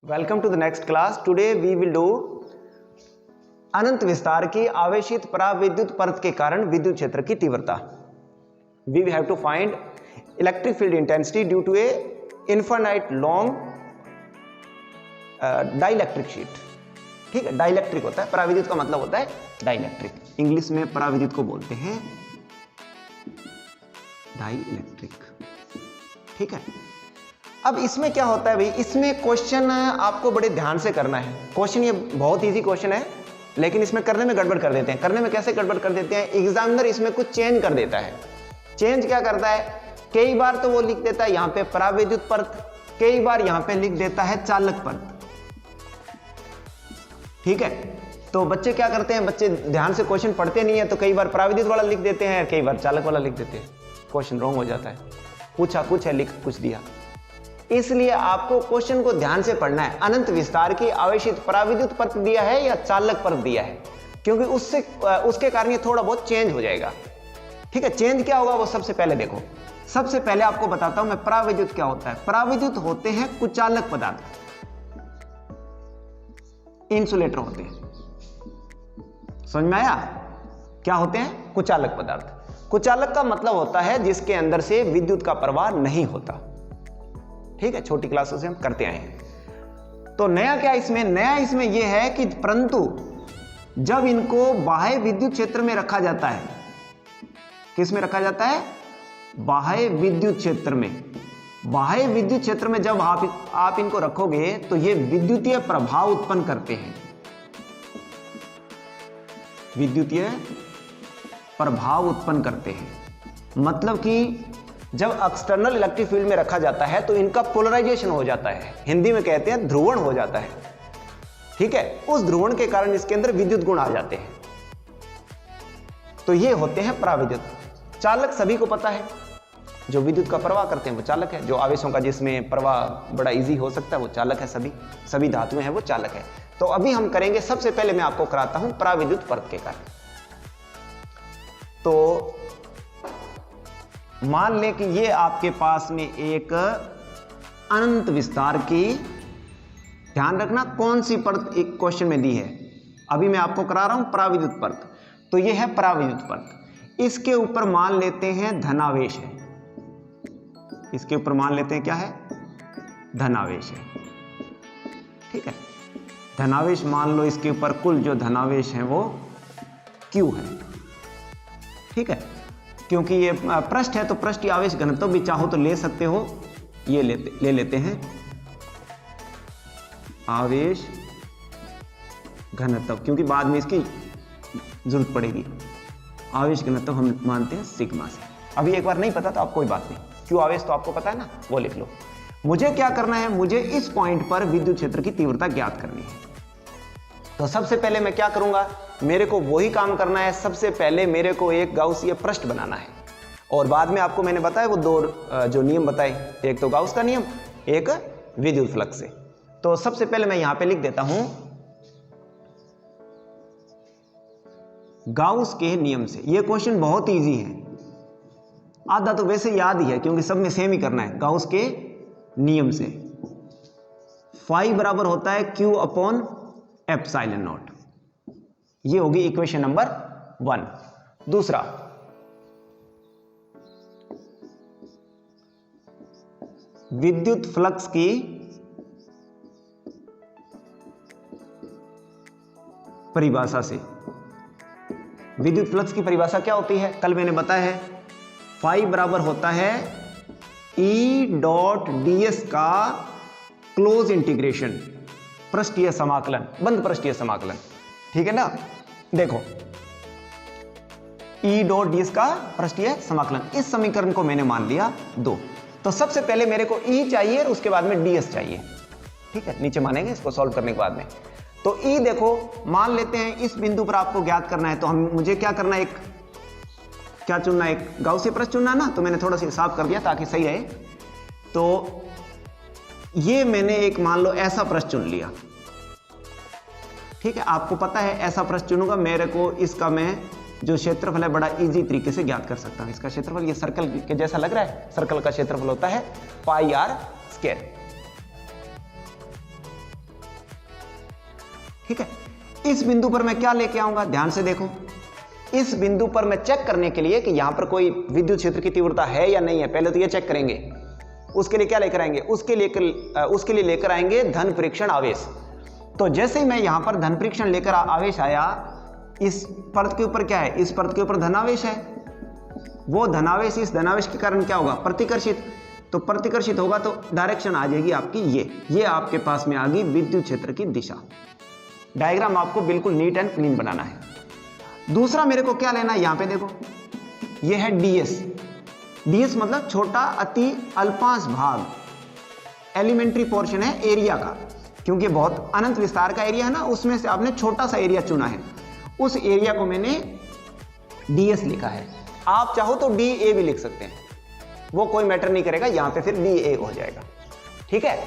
Welcome to the next class. Today we will do अनंत विस्तार की आवेशित पराविद्युत परत के कारण विद्युत क्षेत्र की तीव्रता। We have to find electric field intensity due to a infinite long dielectric sheet. ठीक है, डाइलेक्ट्रिक होता है, पराविद्युत का मतलब होता है डाइलेक्ट्रिक। इंग्लिश में पराविद्युत को बोलते हैं डाइलेक्ट्रिक। ठीक है, अब इसमें क्या होता है भाई, इसमें क्वेश्चन आपको बड़े ध्यान से करना है। क्वेश्चन ये बहुत इजी क्वेश्चन है, लेकिन इसमें करने में गड़बड़ कर देते हैं। करने में कैसे गड़बड़ कर देते हैं, एग्जामिनर इसमें कुछ चेंज कर देता है। चेंज क्या करता है, कई बार तो वो लिख देता है यहां पे पराविद्युत परत, कई बार यहां पे लिख देता है चालक परत। ठीक है, तो बच्चे क्या करते हैं, बच्चे ध्यान से क्वेश्चन पढ़ते नहीं है, तो कई बार पराविद्युत वाला लिख देते हैं, कई बार चालक वाला लिख देते हैं। क्वेश्चन रॉन्ग हो जाता है, पूछा कुछ है, लिख कुछ दिया। इसलिए आपको क्वेश्चन को ध्यान से पढ़ना है। अनंत विस्तार की आवेशित पराविद्युत परत दिया है या चालक परत दिया है, क्योंकि उसके कारण ये थोड़ा बहुत चेंज हो जाएगा। ठीक है, चेंज क्या होगा वो सबसे पहले देखो। सबसे पहले आपको बताता हूं मैं पराविद्युत क्या होता है। पराविद्युत होते हैं कुचालक पदार्थ, इंसुलेटर होते हैं। समझ में आया, क्या होते हैं, कुचालक पदार्थ। कुचालक का मतलब होता है जिसके अंदर से विद्युत का प्रवाह नहीं होता। ठीक है, छोटी क्लासों से हम करते आए हैं। तो नया क्या इसमें, नया इसमें यह है कि परंतु जब इनको बाह्य विद्युत क्षेत्र में रखा जाता है, किस में रखा जाता है, बाह्य विद्युत क्षेत्र में। बाह्य विद्युत क्षेत्र में जब आप इनको रखोगे तो ये विद्युतीय प्रभाव उत्पन्न करते हैं। विद्युतीय प्रभाव उत्पन्न करते हैं, मतलब कि जब एक्सटर्नल इलेक्ट्रिक फील्ड में रखा जाता है तो इनका पोलराइजेशन हो जाता है, हिंदी में कहते हैं ध्रुवण हो जाता है। ठीक है, उस ध्रुवण के कारण इसके अंदर विद्युत गुण आ जाते हैं, तो ये होते हैं पराविद्युत। चालक सभी को पता है, जो विद्युत का प्रवाह करते हैं वो चालक है। जो आवेशों का जिसमें प्रवाह बड़ा इजी हो सकता है वो चालक है, सभी धातुएं हैं वो चालक है। तो अभी हम करेंगे, सबसे पहले मैं आपको कराता हूं पराविद्युत परत के कारण। तो मान लें कि ये आपके पास में एक अनंत विस्तार की, ध्यान रखना कौन सी परत एक क्वेश्चन में दी है। अभी मैं आपको करा रहा हूं पराविद्युत परत, तो ये है पराविद्युत परत। इसके ऊपर मान लेते हैं धनावेश है, इसके ऊपर मान लेते हैं क्या है, धनावेश है। ठीक है, धनावेश मान लो, इसके ऊपर कुल जो धनावेश है वो Q है। ठीक है, क्योंकि ये पृष्ठ है तो पृष्ठीय आवेश घनत्व भी चाहो तो ले सकते हो, ये ले लेते हैं आवेश घनत्व, क्योंकि बाद में इसकी जरूरत पड़ेगी। आवेश घनत्व हम मानते हैं सिग्मा से। अभी एक बार नहीं पता तो आप कोई बात नहीं, क्यों आवेश तो आपको पता है ना, वो लिख लो। मुझे क्या करना है, मुझे इस पॉइंट पर विद्युत क्षेत्र की तीव्रता ज्ञात करनी है। तो सबसे पहले मैं क्या करूंगा, मेरे को वही काम करना है। सबसे पहले मेरे को एक गाउसीय पृष्ठ बनाना है, और बाद में आपको मैंने बताया वो दो जो नियम बताए, एक तो गाउस का नियम, एक विद्युत फ्लक्स से। तो सबसे पहले मैं यहां पे लिख देता हूं गाउस के नियम से। ये क्वेश्चन बहुत इजी है, आधा तो वैसे याद ही है क्योंकि सब में सेम ही करना है। गाउस के नियम से फाई बराबर होता है Q अपॉन एप्सिलॉन नॉट। ये होगी इक्वेशन नंबर 1। दूसरा, विद्युत फ्लक्स की परिभाषा से। विद्युत फ्लक्स की परिभाषा क्या होती है, कल मैंने बताया है, फाई बराबर होता है E डॉट ds का क्लोज इंटीग्रेशन, पृष्ठीय समाकलन, बंद पृष्ठीय समाकलन। ठीक है ना, देखो E डॉट ds का पृष्ठीय समाकलन, इस समीकरण को मैंने मान लिया 2। तो सबसे पहले मेरे को E चाहिए और उसके बाद में ds चाहिए। ठीक है, नीचे मानेंगे इसको सॉल्व करने के बाद में। तो E देखो मान लेते हैं इस बिंदु पर आपको ज्ञात करना है, तो मुझे क्या करना है, एक क्या चुनना है, एक गाउसीय पृष्ठ चुनना है ना। तो मैंने थोड़ा सा साफ कर दिया ताकि सही रहे। तो ये मैंने एक मान लो ऐसा पृष्ठ चुन लिया। ठीक है, आपको पता है ऐसा पृष्ठ चुनूंगा, मेरे को इसका मैं जो क्षेत्रफल है बड़ा इजी तरीके से ज्ञात कर सकता हूं। इसका क्षेत्रफल ये सर्कल के जैसा लग रहा है, सर्कल का क्षेत्रफल होता है पाई r स्क्वायर। ठीक है, इस बिंदु पर मैं क्या लेके आऊंगा, ध्यान से देखो, इस बिंदु पर मैं चेक करने के लिए कि यहां पर कोई विद्युत क्षेत्र की तीव्रता है या नहीं है, पहले तो ये चेक करेंगे। उसके लिए क्या लेकर आएंगे, उसके लिए लेकर आएंगे धन परीक्षण आवेश। तो जैसे ही मैं यहां पर धन परीक्षण लेकर आवेश आया, इस परत के ऊपर क्या है, इस परत के ऊपर धनावेश है, वो धनावेश इस धनावेश के कारण क्या होगा, प्रतिकर्षित। तो प्रतिकर्षित होगा तो डायरेक्शन आ जाएगी आपकी ये आपके पास में आ गई विद्युत क्षेत्र की दिशा। डायग्राम आपको बिल्कुल नीट एंड क्लीन बनाना है। दूसरा मेरे को क्या लेना है, यहां पे देखो, ये है डीएस। डीएस मतलब छोटा अति अल्पांश भाग, एलिमेंट्री पोर्शन है एरिया का, क्योंकि बहुत अनंत विस्तार का एरिया है ना, उसमें से आपने छोटा सा एरिया चुना है, उस एरिया को मैंने डीएस लिखा है। आप चाहो तो डी ए भी लिख सकते हैं, वो कोई मैटर नहीं करेगा, यहां पे फिर डी ए हो जाएगा। ठीक है,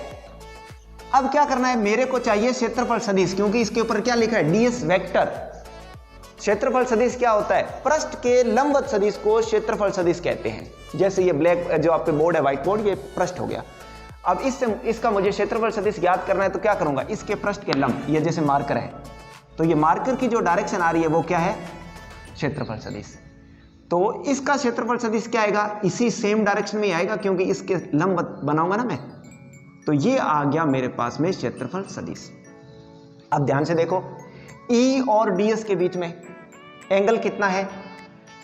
अब क्या करना है, मेरे को चाहिए क्षेत्रफल सदिश, क्योंकि इसके ऊपर क्या लिखा है, डीएस वेक्टर। क्षेत्रफल सदिश क्या होता है, पृष्ठ के लंबवत सदिश को क्षेत्रफल सदिश कहते हैं। जैसे ये ब्लैक जो आपके बोर्ड है, व्हाइट बोर्ड, ये पृष्ठ हो गया। अब इसका मुझे क्षेत्रफल सदिश ज्ञात करना है, तो क्या करूंगा, इसके पृष्ठ के लंब, ये जैसे मार्कर है, तो ये मार्कर की जो डायरेक्शन आ रही है वो क्या है, क्षेत्रफल सदिश। तो इसका क्षेत्रफल सदिश क्या आएगा, इसी सेम डायरेक्शन में आएगा, क्योंकि इसके लंब बनाऊंगा ना मैं। तो ये आ गया मेरे पास में क्षेत्रफल सदिश। अब ध्यान से देखो, E और DS के बीच में एंगल कितना है,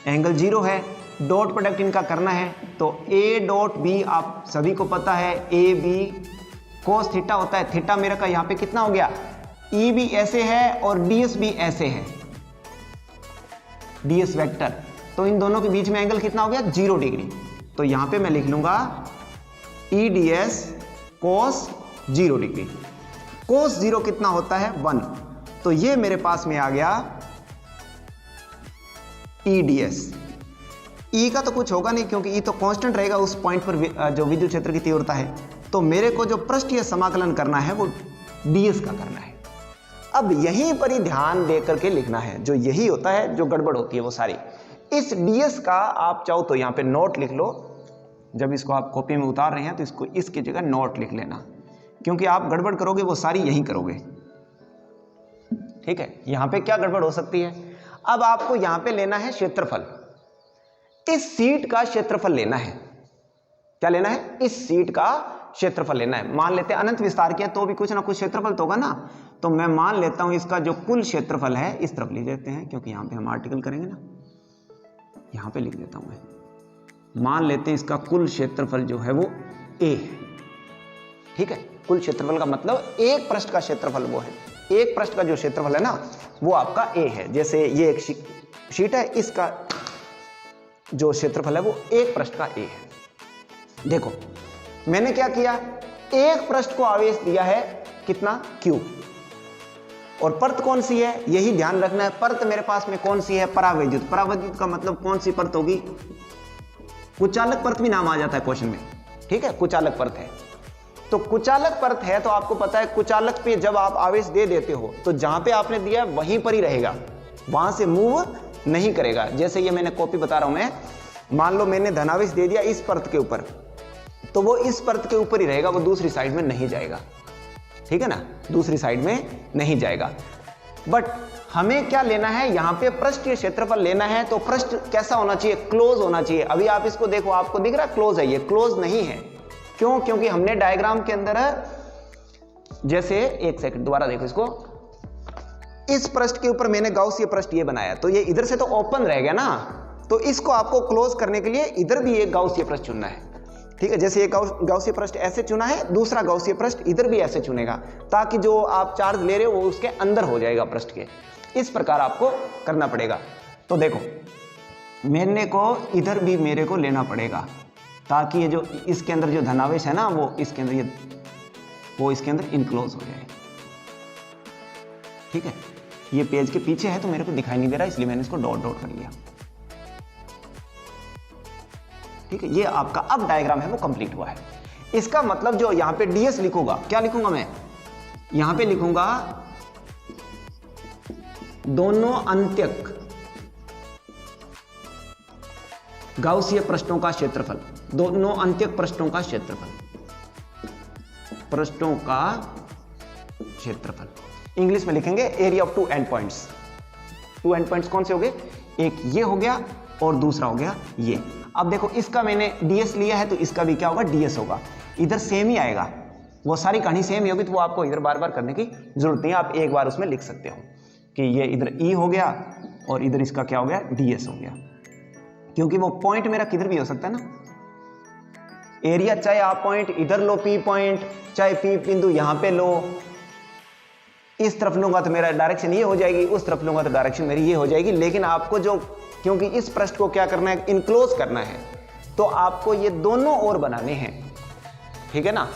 एंगल 0 है। डॉट प्रोडक्ट इनका करना है, तो A डॉट B आप सभी को पता है, AB cos थीटा होता है। थीटा मेरा का यहाँ पे कितना हो गया, E भी ऐसे है और DS भी ऐसे है, DS वेक्टर। तो इन दोनों के बीच में एंगल कितना हो गया, 0 डिग्री। तो यहां पे मैं लिख लूंगा EDS cos 0 डिग्री। cos 0 कितना होता है, 1। तो ये मेरे पास में आ गया EDS। E का तो कुछ होगा नहीं, क्योंकि E तो कांस्टेंट रहेगा उस पॉइंट पर जो विद्युत क्षेत्र की तीव्रता है। तो मेरे को जो पृष्ठीय समाकलन करना है वो DS का करना है। अब यहीं पर ही ध्यान दे करके लिखना है, जो यही होता है, जो गड़बड़ होती है वो सारी। इस DS का आप चाहो तो यहां पे नोट लिख लो, जब इसको आप कॉपी में उतार रहे हैं तो इसको इसकी जगह नोट लिख लेना, क्योंकि आप गड़बड़ करोगे वो सारी यहीं करोगे। ठीक है, यहां पे क्या गड़बड़ हो सकती है। अब आपको यहां पे लेना है क्षेत्रफल, इस सीट का क्षेत्रफल लेना है। क्या लेना है, इस सीट का क्षेत्रफल लेना है। मान लेते हैं अनंत विस्तार किया तो भी कुछ ना कुछ क्षेत्रफल तो होगा ना। तो मैं मान लेता हूं इसका जो कुल क्षेत्रफल है, इस तरफ लिख देते हैं, क्योंकि यहां पे हम आर्टिकल करेंगे ना, यहां पे लिख देता हूं मैं। मान लेते हैं इसका कुल क्षेत्रफल जो है वो A है। ठीक है, कुल क्षेत्रफल का मतलब एक पृष्ठ का क्षेत्रफल वो है, एक पृष्ठ का जो क्षेत्रफल है ना वो आपका A है। जैसे ये एक शीट है, इसका जो क्षेत्रफल है वो एक पृष्ठ का A है। देखो मैंने क्या किया, एक पृष्ठ को आवेश दिया है कितना, Q, और परत कौन सी है, यही ध्यान रखना है। परत मेरे पास में कौन सी है, परावैद्युत। परावैद्युत का मतलब कौन सी परत होगी, कुचालक परत भी नाम आ जाता है क्वेश्चन में। ठीक है, कुचालक परत है। तो कुचालक परत है तो आपको पता है कुचालक पे जब आप आवेश दे देते हो तो जहां पे आपने दिया है वहीं पर ही रहेगा, वहां से मूव नहीं करेगा। जैसे ये मैंने कॉपी बता रहा हूं मैं, मान लो मैंने धनावेश दे दिया इस परत के ऊपर, तो वो इस परत के ऊपर ही रहेगा, वो दूसरी साइड में नहीं जाएगा। ठीक है ना, दूसरी साइड में नहीं जाएगा। बट हमें क्या लेना है, यहां पे पृष्ठीय क्षेत्रफल लेना है। तो पृष्ठ कैसा होना चाहिए, क्लोज होना चाहिए। अभी आप इसको देखो, आपको दिख रहा है क्लोज है, ये क्लोज नहीं है। क्यों, क्योंकि हमने डायग्राम के अंदर जैसे, एक सेकंड दोबारा देखो इसको, इस पृष्ठ के ऊपर मैंने गाउसीय पृष्ठ ये बनाया, तो ये इधर से तो ओपन रह गया ना, तो इसको आपको क्लोज करने के लिए इधर भी एक गाउसीय पृष्ठ चुनना है। ठीक है, जैसे एक गाउसीय पृष्ठ ऐसे चुना है, दूसरा गाउसीय पृष्ठ इधर भी ऐसे चुनेगा, ताकि जो आप चार्ज ले रहे हो वो उसके अंदर हो जाएगा पृष्ठ के। इस प्रकार आपको करना पड़ेगा। तो देखो मैंने को इधर भी मेरे को लेना पड़ेगा, ताकि ये जो इसके अंदर जो धनावेश है ना वो इसके अंदर वो इसके अंदर इनक्लोज हो जाए। ठीक है, ये पेज के पीछे है तो मेरे को दिखाई नहीं दे रहा, इसलिए मैंने इसको डॉट डॉट कर लिया। ठीक है, ये आपका अब डायग्राम है वो कंप्लीट हुआ है। इसका मतलब जो यहां पे DS लिखूंगा, क्या लिखूंगा मैं, यहां पे लिखूंगा दोनों अंत्यक गाउसीय पृष्ठों का क्षेत्रफल, दोनों अंत्यक पृष्ठों का क्षेत्रफल, पृष्ठों का क्षेत्रफल। इंग्लिश में लिखेंगे area of two end points. Two end points कौन से हो गए, एक ये हो गया और दूसरा हो गया ये। अब देखो इसका मैंने ds लिया है तो इसका भी क्या होगा, ds होगा। इधर सेम ही आएगा, वो सारी कहानी सेम ही होगी, तो वो आपको इधर बार बार करने की जरूरत नहीं है, आप एक बार उसमें लिख सकते हो कि ये इधर e हो गया और इधर इसका क्या हो गया, ds हो गया, क्योंकि वो पॉइंट मेरा किधर भी हो सकता है ना। एरिया चाहे आप पॉइंट इधर लो p पॉइंट, चाहे p बिंदु यहां पे लो, इस तरफ लूंगा तो मेरा डायरेक्शन ये हो जाएगी, उस तरफ लूंगा तो डायरेक्शन मेरी ये हो जाएगी। लेकिन आपको जो, क्योंकि इस पृष्ठ को क्या करना है, इनक्लोज करना है, तो आपको ये दोनों ओर बनाने हैं, ठीक है ना।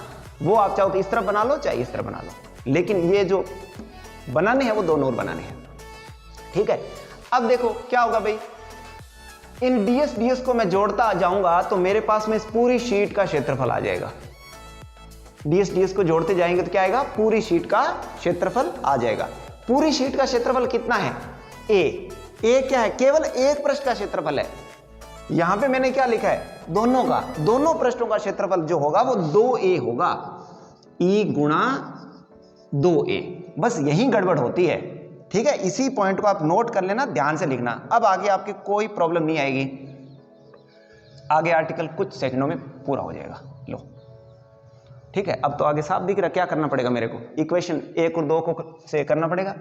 वो आप चाहो तो इस तरफ बना लो, चाहे इस तरफ बना लो, लेकिन ये जो बनाने हैं वो दोनों ओर बनाने हैं, ठीक है। अब देखो क्या होगा भाई, इन ds को मैं जोड़ता जाऊंगा तो मेरे पास में इस पूरी शीट का क्षेत्रफल आ जाएगा। ds को जोड़ते जाएंगे तो क्या आएगा, पूरी शीट का क्षेत्रफल आ जाएगा। पूरी शीट का क्षेत्रफल कितना है, a क्या है, केवल एक पृष्ठ का क्षेत्रफल है। यहां पे मैंने क्या लिखा है, दोनों का, दोनों पृष्ठों का क्षेत्रफल जो होगा वो 2a होगा, e गुणा 2a। बस यही गड़बड़ होती है, ठीक है। इसी पॉइंट को आप नोट कर लेना, ध्यान से लिखना। अब आगे आपकी कोई प्रॉब्लम नहीं आएगी, आगे आर्टिकल कुछ सेकंडों में पूरा हो जाएगा। लो ठीक है, अब तो आगे साफ दिख रहा, क्या करना पड़ेगा मेरे को, इक्वेशन 1 और 2 को से करना पड़ेगा।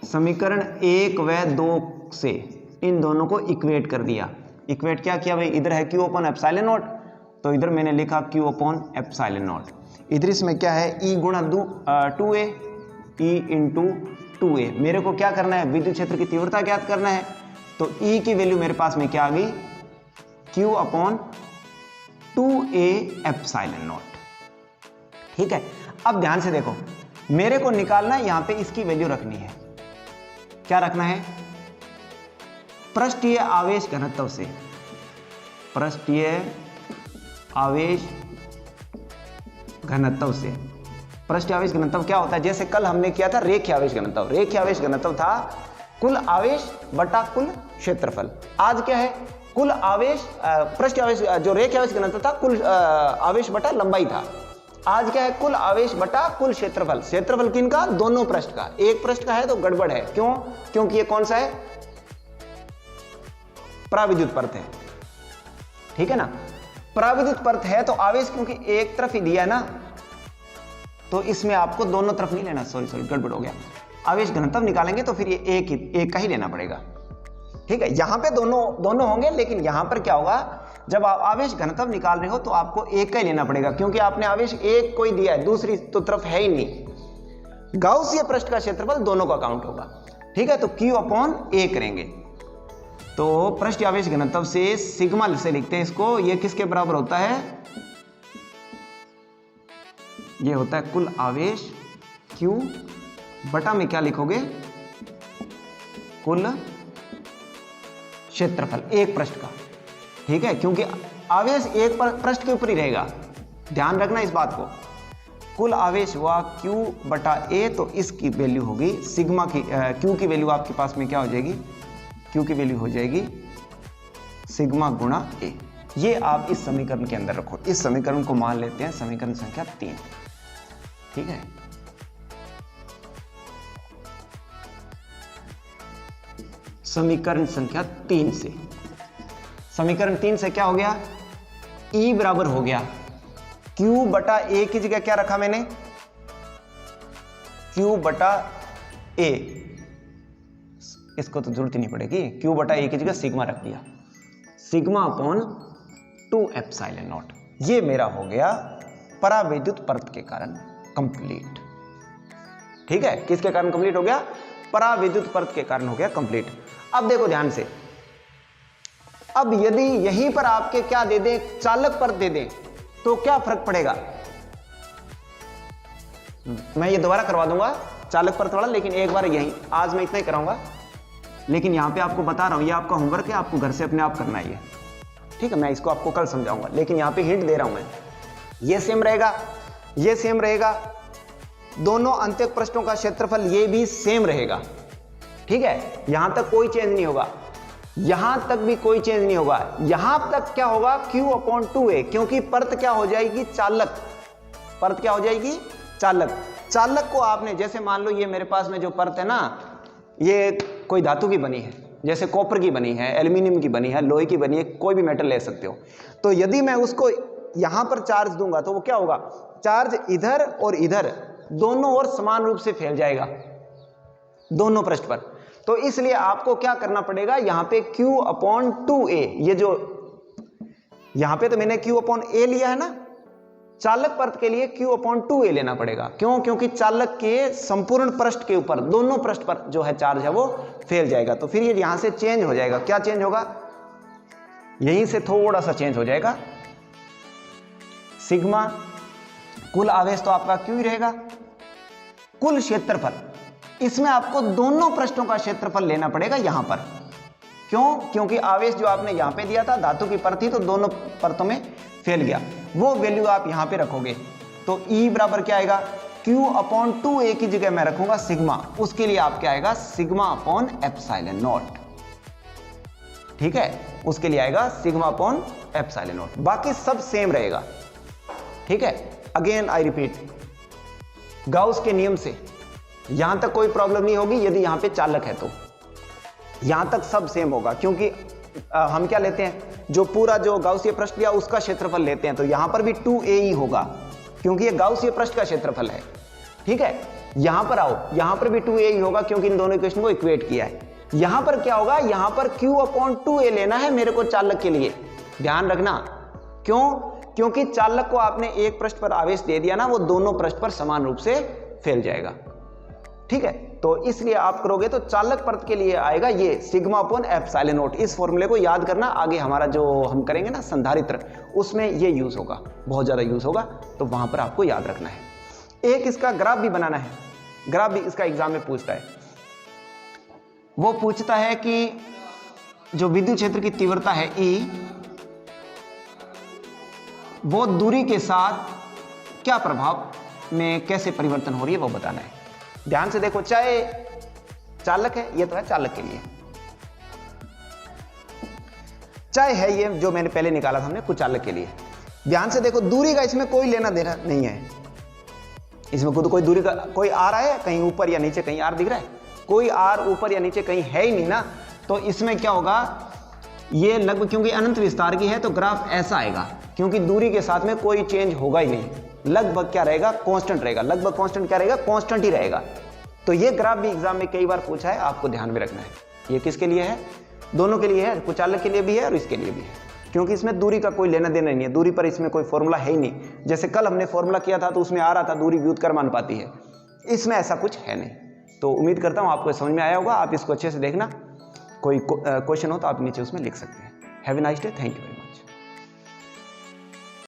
समीकरण 1 व 2 से इन दोनों को इक्वेट कर दिया। इक्वेट क्या किया भाई, इधर है q अपॉन एप्सिलॉन नॉट, तो इधर मैंने लिखा q अपॉन एप्सिलॉन नॉट। इधर इसमें क्या है, e गुणा 2a, e इंटू 2a। मेरे को क्या करना है, विद्युत क्षेत्र की तीव्रता ज्ञात करना है, तो e की वैल्यू मेरे पास में क्या आ गई, q upon 2a epsilon not, ठीक है। अब ध्यान से देखो, मेरे को निकालना है, यहां पे इसकी वैल्यू रखनी है, क्या रखना है, पृष्ठीय आवेश घनत्व से। पृष्ठीय आवेश घनत्व से, पृष्ठीय आवेश घनत्व क्या होता है, जैसे कल हमने किया था रेखीय आवेश घनत्व। रेखीय आवेश घनत्व था कुल आवेश बटा कुल क्षेत्रफल। आज क्या है, कुल आवेश, पृष्ठीय आवेश, जो रेखीय आवेश घनत्व था कुल आवेश बटा लंबाई था। आज क्या है, कुल आवेश बटा कुल क्षेत्रफल। क्षेत्रफल किनका, दोनों पृष्ठ का। एक पृष्ठ का है तो गड़बड़ है, क्यों, क्योंकि ये कौन सा है, पराविद्युत परत है, ठीक है ना। पराविद्युत परत है तो आवेश क्योंकि एक तरफ ही दिया है ना, तो इसमें आपको दोनों तरफ नहीं लेना, सॉरी गड़बड़ हो गया। आवेश घनत्व निकालेंगे तो फिर ये एक का ही लेना पड़ेगा, ठीक है। यहां पे दोनों होंगे, लेकिन यहां पर क्या होगा, जब आप आवेश घनत्व निकाल रहे हो तो आपको एक का ही लेना पड़ेगा, क्योंकि आपने आवेश एक को ही दिया है, दूसरी तो तरफ है ही नहीं। गाउसीय पृष्ठ का क्षेत्रफल दोनों का काउंट होगा, ठीक है। तो q अपॉन a करेंगे, तो पृष्ठीय आवेश घनत्व से सिग्मा से लिखते हैं इसको, ये किसके बराबर होता है, ये होता है कुल आवेश q बटा में क्या लिखोगे, कुल क्षेत्रफल एक पृष्ठ का, ठीक है। क्योंकि आवेश एक पृष्ठ के ऊपर ही रहेगा, ध्यान रखना इस बात को। कुल आवेश हुआ q बटा a, तो इसकी वैल्यू होगी सिग्मा की, q की वैल्यू आपके पास में क्या हो जाएगी, q की वैल्यू हो जाएगी सिग्मा गुणा a। ये आप इस समीकरण के अंदर रखो। इस समीकरण को मान लेते हैं समीकरण संख्या 3, ठीक है। समीकरण संख्या 3 से, समीकरण 3 से क्या हो गया, E बराबर हो गया Q बटा A की जगह क्या रखा मैंने, Q बटा A, इसको तो जरूरत ही नहीं पड़ेगी, Q बटा A की जगह सिग्मा रख दिया, सिग्मा अपॉन 2 एप्सिलॉन नॉट। ये मेरा हो गया परावैद्युत परत के कारण कंप्लीट, ठीक है। किसके कारण कंप्लीट हो गया, परावैद्युत परत के कारण हो गया कंप्लीट। अब देखो ध्यान से, अब यदि यहीं पर आपके क्या दे दें, चालक परत दे दें, तो क्या फर्क पड़ेगा। मैं ये दोबारा करवा दूंगा चालक परत वाला, लेकिन एक बार यही, आज मैं इतना ही कराऊंगा, लेकिन यहां पे आपको बता रहा हूं, ये आपका होमवर्क है, आपको घर से अपने आप करना है, ठीक है। मैं इसको आपको कल समझाऊंगा, लेकिन यहां पे हिंट दे रहा हूं मैं, ये सेम रहेगा, ये सेम रहेगा, दोनों अंत्यक पृष्ठों का क्षेत्रफल ये भी सेम रहेगा, ठीक है। यहां तक कोई चेंज नहीं होगा, यहां तक भी कोई चेंज नहीं होगा। यहां तक क्या होगा, q अपॉन 2a, क्योंकि परत क्या हो जाएगी, चालक, परत क्या हो जाएगी, चालक। चालक को आपने, जैसे मान लो ये मेरे पास में जो परत है ना, ये कोई धातु की बनी है, जैसे कॉपर की बनी है, एल्यूमिनियम की बनी है, लोहे की बनी है, कोई भी मेटल ले सकते हो। तो यदि मैं उसको यहां पर चार्ज दूंगा तो वो क्या होगा, चार्ज इधर और इधर दोनों ओर समान रूप से फैल जाएगा, दोनों पृष्ठ पर। तो इसलिए आपको क्या करना पड़ेगा, यहां पे Q/2A, ये जो यहां पे तो मैंने Q/A लिया है ना, चालक परत के लिए Q/2A लेना पड़ेगा। क्यों? क्योंकि चालक के संपूर्ण पृष्ठ के ऊपर, दोनों पृष्ठ पर जो है चार्ज है वो फैल जाएगा। तो फिर ये यहां से चेंज हो जाएगा। क्या चेंज होगा, यहीं से थोड़ा सा चेंज हो जाएगा। सिग्मा, कुल आवेश तो आपका Q ही रहेगा। कुल क्षेत्रफल, इसमें आपको दोनों पृष्ठों का क्षेत्रफल लेना पड़ेगा यहां पर। क्यों? क्योंकि आवेश जो आपने यहां पे दिया था, धातु की परत थी, तो दोनों परतों में फैल गया। वो वैल्यू आप यहां पे रखोगे तो E बराबर क्या आएगा, Q/2A की जगह मैं रखूंगा सिग्मा। उसके लिए आप क्या आएगा, σ/ε0। ठीक है, उसके लिए आएगा σ/ε0। बाकी सब सेम रहेगा। ठीक है, अगेन आई रिपीट, गाउस के नियम से यहां तक कोई प्रॉब्लम नहीं होगी। यदि यहां पे चालक है तो यहां तक सब सेम होगा, क्योंकि हम क्या लेते हैं, जो पूरा जो गाउसीय पृष्ठ लिया उसका क्षेत्रफल लेते हैं। तो यहां पर भी 2A ही होगा, क्योंकि ये गाउसीय पृष्ठ का क्षेत्रफल है। ठीक है, यहां पर आओ, यहां पर भी 2A ही होगा, क्योंकि इन दोनों इक्वेशन को इक्वेट किया है। यहां पर क्या होगा, यहां पर Q/2A लेना है मेरे को चालक के लिए, ध्यान रखना। क्यों? क्योंकि चालक को आपने एक पृष्ठ पर आवेश दे दिया ना, वो दोनों पृष्ठ पर समान रूप से फैल जाएगा। ठीक है, तो इसलिए आप करोगे तो चालक परत के लिए आएगा ये σ/ε0। इस फॉर्मूले को याद करना, आगे हमारा जो हम करेंगे ना संधारित्र, उसमें ये यूज होगा, बहुत ज्यादा यूज होगा, तो वहां पर आपको याद रखना है। एक इसका ग्राफ भी बनाना है, ग्राफ भी इसका एग्जाम में पूछता है। वो पूछता है कि जो विद्युत क्षेत्र की तीव्रता है E, वो दूरी के साथ क्या प्रभाव में कैसे परिवर्तन हो रही है वो बताना है। ध्यान से देखो, चाहे चालक है, ये तो है चालक के लिए, चाहे है ये जो मैंने पहले निकाला था हमने कुछ चालक के लिए। ध्यान से देखो, दूरी का इसमें कोई लेना देना नहीं है। इसमें खुद कोई दूरी का कोई आ रहा है, कहीं ऊपर या नीचे कहीं आर दिख रहा है, कोई आर ऊपर या नीचे कहीं है ही नहीं ना। तो इसमें क्या होगा, ये लगभग, क्योंकि अनंत विस्तार की है तो ग्राफ ऐसा आएगा, क्योंकि दूरी के साथ में कोई चेंज होगा ही नहीं, लगभग क्या रहेगा, कांस्टेंट रहेगा। लगभग कांस्टेंट क्या रहेगा, कांस्टेंट ही रहेगा। तो ये ग्राफ भी एग्जाम में कई बार पूछा है, आपको ध्यान में रखना है। ये किसके लिए है, दोनों के लिए है, कुचालक के लिए भी है और इसके लिए भी है, क्योंकि इसमें दूरी का कोई लेना देना नहीं है। दूरी पर इसमें कोई फॉर्मूला है ही नहीं। जैसे कल हमने फॉर्मूला किया था तो उसमें आ रहा था दूरी व्युत्क्रमानुपाती है, इसमें ऐसा कुछ है नहीं। तो उम्मीद करता हूँ आपको समझ में आया होगा। आप इसको अच्छे से देखना, कोई क्वेश्चन हो तो आप नीचे उसमें लिख सकते हैं। Have a nice day, thank you.